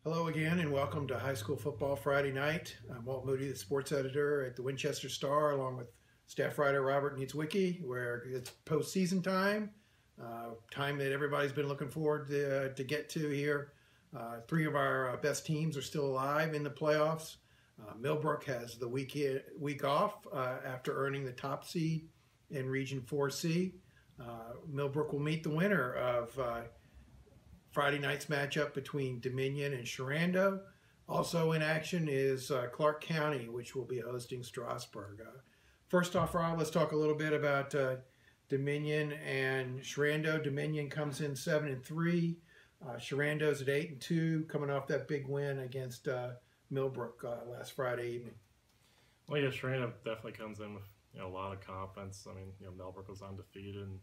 Hello again, and welcome to High School Football Friday Night. I'm Walt Moody, the sports editor at the Winchester Star, along with staff writer Robert Niedzwiecki, where it's postseason time, time that everybody's been looking forward to get to here. Three of our best teams are still alive in the playoffs. Millbrook has the week off after earning the top seed in Region 4C. Millbrook will meet the winner of Friday night's matchup between Dominion and Sherando. Also in action is Clarke County, which will be hosting Strasburg. First off, Rob, let's talk a little bit about Dominion and Sherando. Dominion comes in 7-3. Sherando's at 8-2, coming off that big win against Millbrook last Friday evening. Well, yeah, Sherando definitely comes in with a lot of confidence. I mean, Millbrook was undefeated and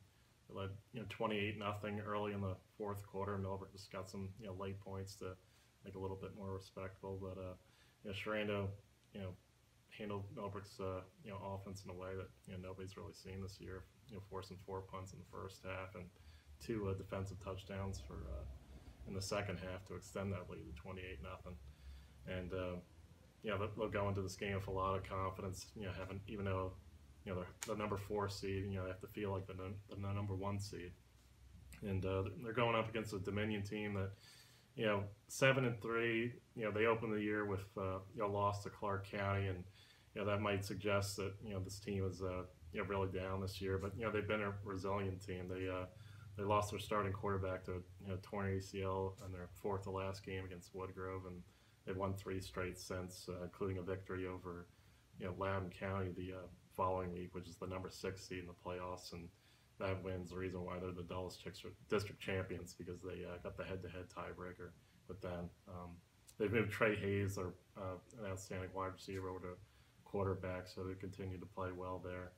led 28-0 early in the fourth quarter. Millbrook just got some late points to make it a little bit more respectful. But Sherando handled Millbrook's offense in a way that nobody's really seen this year. Forcing 4 punts in the first half and two defensive touchdowns for in the second half to extend that lead to 28-0. And they'll go into this game with a lot of confidence. Having even though the number 4 seed, they have to feel like the number 1 seed. And they're going up against a Dominion team that, 7-3, they opened the year with a loss to Clarke County, and that might suggest that this team is really down this year. But they've been a resilient team. They lost their starting quarterback to torn ACL in their fourth to last game against Woodgrove, and they've won 3 straight since, including a victory over Loudoun County the following week, which is the number 6 seed in the playoffs, and that win's the reason why they're the Dulles district champions, because they got the head-to-head tiebreaker with them. They've moved Trey Hayes, their an outstanding wide receiver, over to quarterback, so they continue to play well there.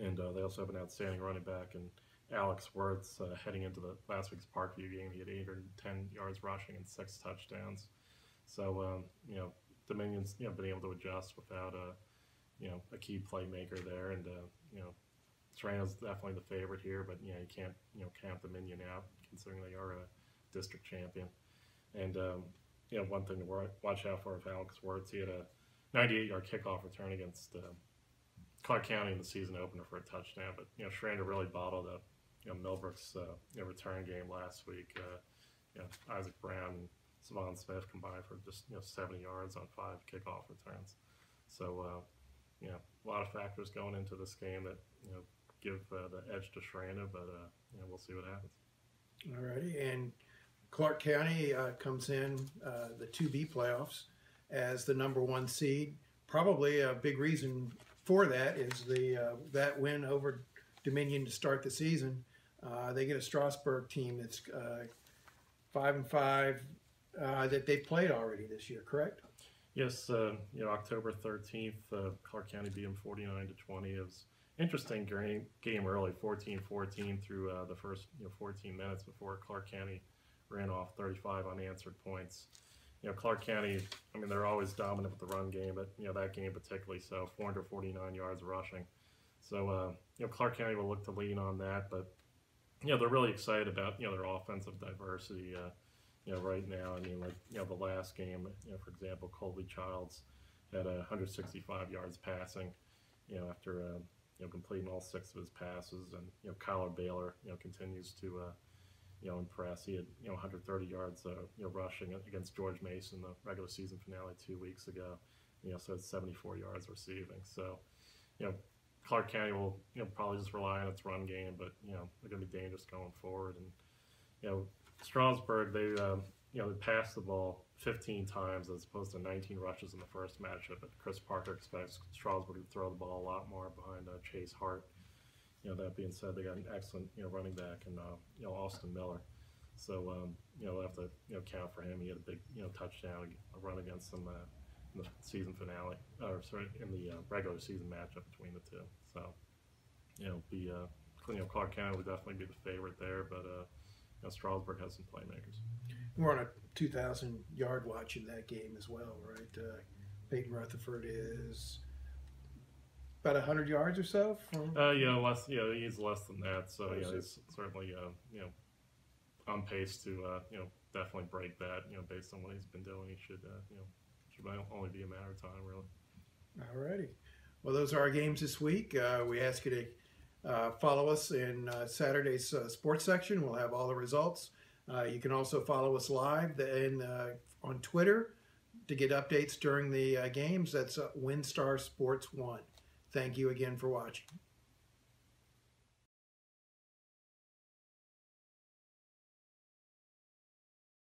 And they also have an outstanding running back and Alex Wertz heading into the last week's Parkview game. He had 810 yards rushing and 6 touchdowns. So Dominion's been able to adjust without a key playmaker there, and Sherando's definitely the favorite here, but you can't count Dominion out considering they are a district champion. And one thing to watch out for with Alex Wertz, he had a 98-yard kickoff return against Clarke County in the season opener for a touchdown, but Sherando really bottled up Millbrook's return game last week. Isaac Brown and Savon Smith combined for just 70 yards on 5 kickoff returns. So a lot of factors going into this game that give the edge to Sherando, but we'll see what happens. All righty, and Clarke County comes in the 2B playoffs as the number 1 seed. Probably a big reason for that is that win over Dominion to start the season. They get a Strasburg team that's 5-5 that they've played already this year, correct? Yes, October 13th, Clarke County beat them 49-20. It was an interesting game early, 14-14 through the first 14 minutes before Clarke County ran off 35 unanswered points. Clarke County, I mean, they're always dominant with the run game, but that game particularly so, 449 yards rushing. So Clarke County will look to lean on that, but they're really excited about their offensive diversity. Right now, I mean, like, the last game, for example, Colby Childs had 165 yards passing, after, completing all 6 of his passes. And, Kyler Baylor, continues to, impress. He had, 130 yards, rushing against George Mason, the regular season finale 2 weeks ago. So it's 74 yards receiving. So, Clarke County will, probably just rely on its run game, but, they're going to be dangerous going forward. And, Strasburg, they passed the ball 15 times as opposed to 19 rushes in the first matchup. But Chris Parker expects Strasburg to throw the ball a lot more behind Chase Hart. That being said, they got an excellent running back in Austin Miller. So they'll have to count for him. He had a big touchdown, a run against them in the season finale, or sorry, in the regular season matchup between the two. So Clarke County would definitely be the favorite there, but Strasburg has some playmakers. We're on a 2,000-yard watch in that game as well, right? Peyton Rutherford is about 100 yards or so from. Less. He's less than that. So he's certainly on pace to definitely break that. Based on what he's been doing, he should only be a matter of time, really. All righty. Well, those are our games this week. We ask you to follow us in Saturday's sports section. We'll have all the results. You can also follow us live on Twitter to get updates during the games. That's WinStar Sports 1. Thank you again for watching.